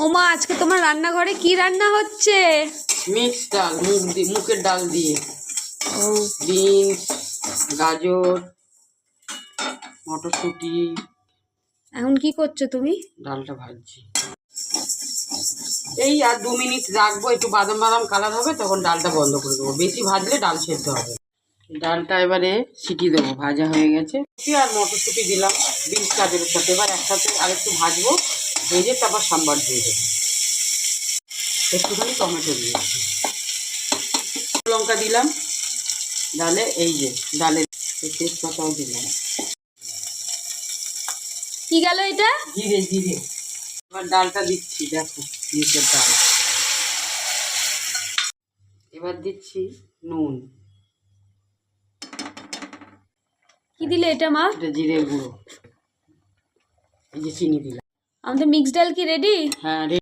ওমা, আজকে তোমার রান্নাঘরে কি রান্না হচ্ছে? মিক্স ডাল, মুগের ডাল দিয়ে ও, বিনস, গাজর, মটরশুঁটি। এখন কি করছো তুমি? ডালটা ভাজছি। এই আর 2 মিনিট রাখবো, একটু বাদাম বাদাম কালার হবে, তখন ডালটা বন্ধ করে দেবো। বেশি ভাজলে ডাল সেদ্ধ হবে। ডালটা এবারে সিটি দেবো, ভাজা হয়ে গেছে। আর মটরশুঁটি দিলাম বিনস গাজরের সাথে। এবার একসাথে আরেকটু ভাজবো, ভেজে তারপর সাম্বার দিয়ে দেবো। একটুখানি টমেটো দিয়েছি, লঙ্কা দিলাম ডালে। এই যে ডালে তেজপাতাও দিলাম। কি গেল এটা? জিরে জিরে। এবার ডালটা দিচ্ছি, দেখো নিচের ডাল। এবার দিচ্ছি নুন। কি দিলে এটা মা? এটা জিরে গুঁড়ো। এই যে চিনি দিলাম। আমাদের মিক্স ডাল কি রেডি? হ্যাঁ।